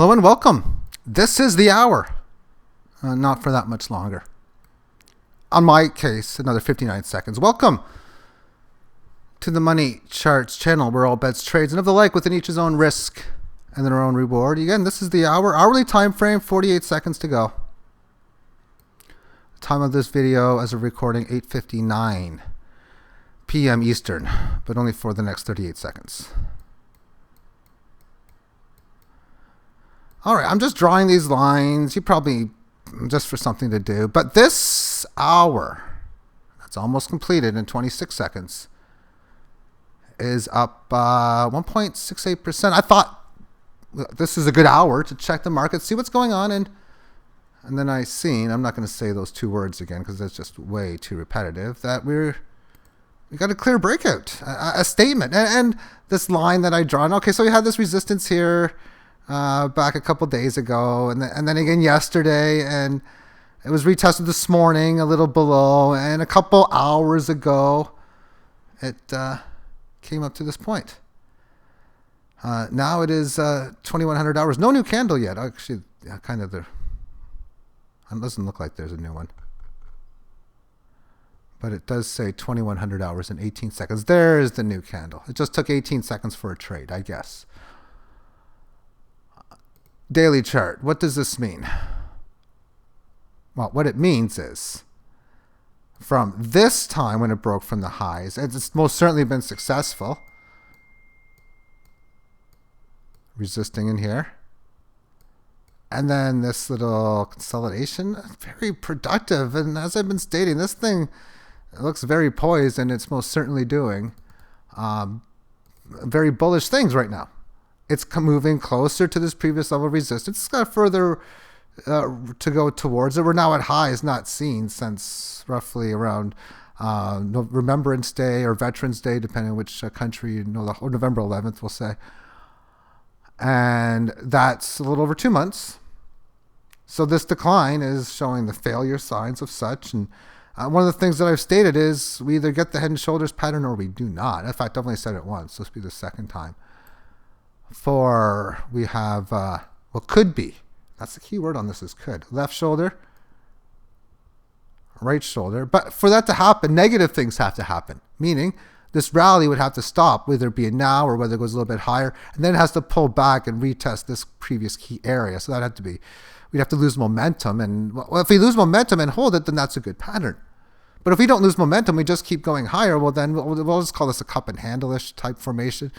Hello and welcome. This is the hour. Not for that much longer. On my case, another 59 seconds. Welcome to the Money Charts channel where all bets, trades, and of the like within each his own risk and their own reward. Again, this is the hour. Hourly time frame, 48 seconds to go. Time of this video as of recording, 8:59 p.m. Eastern, but only for the next 38 seconds. All right, I'm just drawing these lines. You probably just for something to do. But this hour, that's almost completed in 26 seconds, is up 1.68%. I thought this is a good hour to check the market, see what's going on. And then I seen, I'm not going to say those two words again because that's just way too repetitive, that we got a clear breakout, a statement. And this line that I drawn, okay, so we had this resistance here back a couple days ago, and then again yesterday, and it was retested this morning a little below, and a couple hours ago it came up to this point. Now it is 2100 hours. No new candle yet. Actually, kind of there. It doesn't look like there's a new one, but it does say 2100 hours and 18 seconds. There's the new candle. It just took 18 seconds for a trade, I guess. Daily chart. What does this mean? Well, what it means is from this time when it broke from the highs, it's most certainly been successful. Resisting in here. And then this little consolidation, very productive. And as I've been stating, this thing looks very poised, and it's most certainly doing very bullish things right now. It's moving closer to this previous level of resistance. It's got further to go towards it. We're now at highs not seen since roughly around Remembrance Day or Veterans Day, depending on which country you know, or November 11th, we'll say. And that's a little over 2 months. So this decline is showing the failure signs of such. And one of the things that I've stated is we either get the head and shoulders pattern or we do not. In fact, I've only said it once. This will be the second time. For we have, well, could be. That's the key word on this is could. Left shoulder, right shoulder. But for that to happen, negative things have to happen. Meaning this rally would have to stop, whether it be now or whether it goes a little bit higher. And then it has to pull back and retest this previous key area. So that had to be, we'd have to lose momentum. And well, if we lose momentum and hold it, then that's a good pattern. But if we don't lose momentum, we just keep going higher, well, then we'll just call this a cup and handle-ish type formation.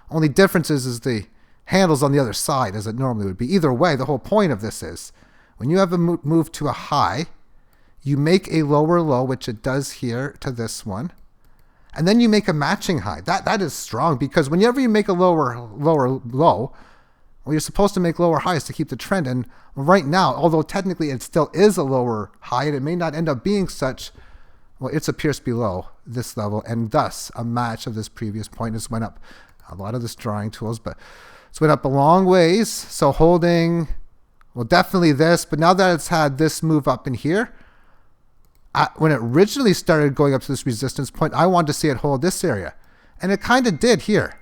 Only difference is the handles on the other side as it normally would be. Either way, the whole point of this is when you have a move to a high, you make a lower low, which it does here to this one, and then you make a matching high. That is strong because whenever you make a lower low, well, you're supposed to make lower highs to keep the trend. And right now, although technically it still is a lower high, and it may not end up being such, well, it's appears below this level, and thus a match of this previous point has went up. A lot of this drawing tools, but it's went up a long ways. So holding, well, definitely this, but now that it's had this move up in here, when it originally started going up to this resistance point, I wanted to see it hold this area, and it kind of did here.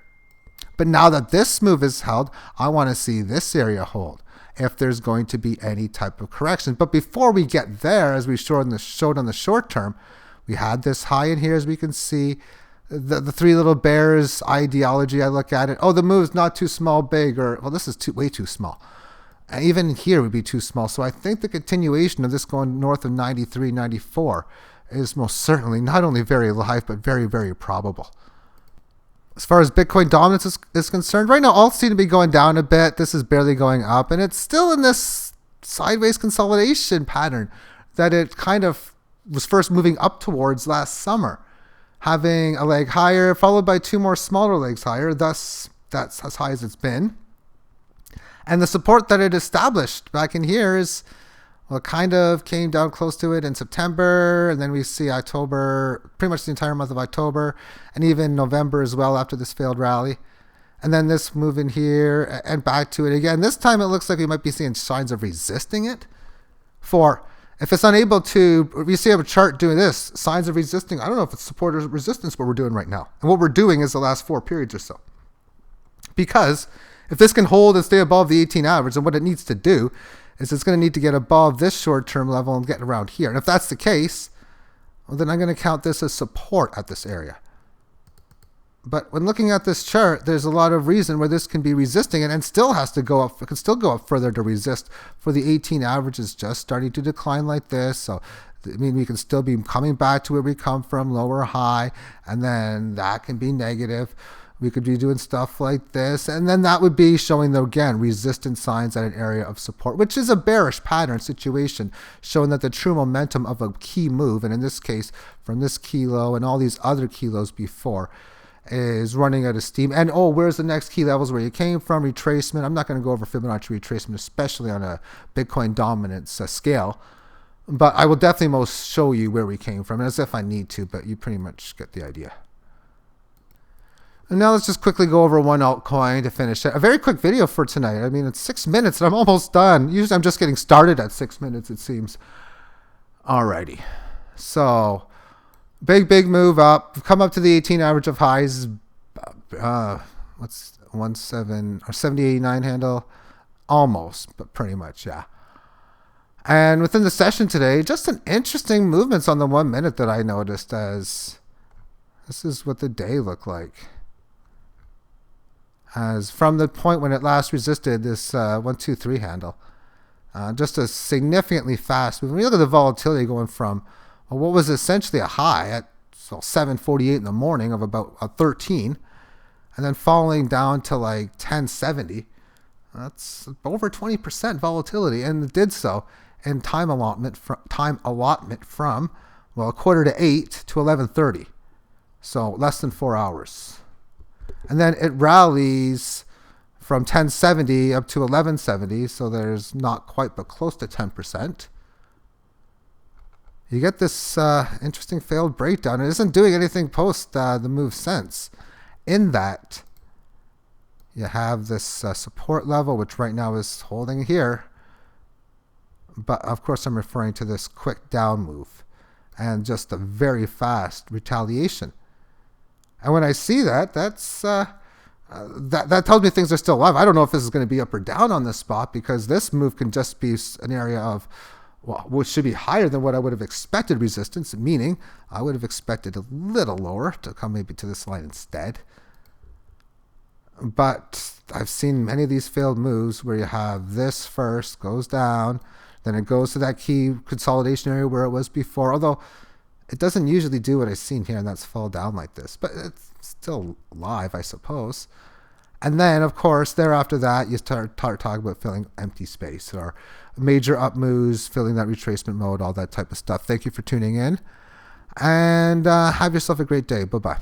But now that this move is held, I want to see this area hold if there's going to be any type of correction. But before we get there, as we showed on the short term, we had this high in here, as we can see. The three little bears ideology, I look at it. Oh, the move's not too small, big, or, well, this is way too small. And even here would be too small. So I think the continuation of this going north of 93, 94 is most certainly not only very live, but very, very probable. As far as Bitcoin dominance is concerned, right now all seem to be going down a bit. This is barely going up, and it's still in this sideways consolidation pattern that it kind of was first moving up towards last summer, having a leg higher, followed by two more smaller legs higher. Thus, that's as high as it's been. And the support that it established back in here is, well, kind of came down close to it in September. And then we see October, pretty much the entire month of October, and even November as well after this failed rally. And then this move in here and back to it again. This time it looks like we might be seeing signs of resisting it. For if it's unable to, we see a chart doing this, signs of resisting. I don't know if it's support or resistance what we're doing right now. And what we're doing is the last 4 periods or so. Because If this can hold and stay above the 18 average, then what it needs to do is it's going to need to get above this short-term level and get around here. And if that's the case, well, then I'm going to count this as support at this area. But when looking at this chart, there's a lot of reason where this can be resisting and still has to go up. It can still go up further to resist for the 18 average is just starting to decline like this. So, I mean, we can still be coming back to where we come from, lower high, and then that can be negative. We could be doing stuff like this, and then that would be showing, though, again, resistance signs at an area of support, which is a bearish pattern situation, showing that the true momentum of a key move, and in this case, from this key low and all these other key lows before, is running out of steam. And oh, where's the next key levels where you came from? Retracement. I'm not going to go over Fibonacci retracement, especially on a Bitcoin dominance scale, but I will definitely most show you where we came from, as if I need to, but you pretty much get the idea. And now let's just quickly go over one altcoin to finish it. A very quick video for tonight. I mean, it's 6 minutes and I'm almost done. Usually I'm just getting started at 6 minutes, it seems. Alrighty. So, big move up. Come up to the 18 average of highs. What's 17 or 70.89 handle? Almost, but pretty much, yeah. And within the session today, just an interesting movements on the 1 minute that I noticed as this is what the day looked like. As from the point when it last resisted this 1, 2, 3 handle. Just a significantly fast move. When you look at the volatility going from what was essentially a high at 7:48 in the morning of about 13, and then falling down to like 1070. That's over 20% volatility, and it did so in time allotment from well, 7:45 to 11:30, so less than 4 hours, and then it rallies from 1070 up to 1170, so there's not quite but close to 10%. You get this interesting failed breakdown. It isn't doing anything post the move since. In that, you have this support level, which right now is holding here. But of course, I'm referring to this quick down move and just a very fast retaliation. And when I see that, that tells me things are still alive. I don't know if this is going to be up or down on this spot, because this move can just be an area of, well, which should be higher than what I would have expected resistance, meaning I would have expected a little lower to come maybe to this line instead. But I've seen many of these failed moves where you have this first goes down, then it goes to that key consolidation area where it was before, although it doesn't usually do what I've seen here, and that's fall down like this, but it's still live, I suppose. And then, of course, thereafter that, you start talking about filling empty space or major up moves, filling that retracement mode, all that type of stuff. Thank you for tuning in, and have yourself a great day. Bye-bye.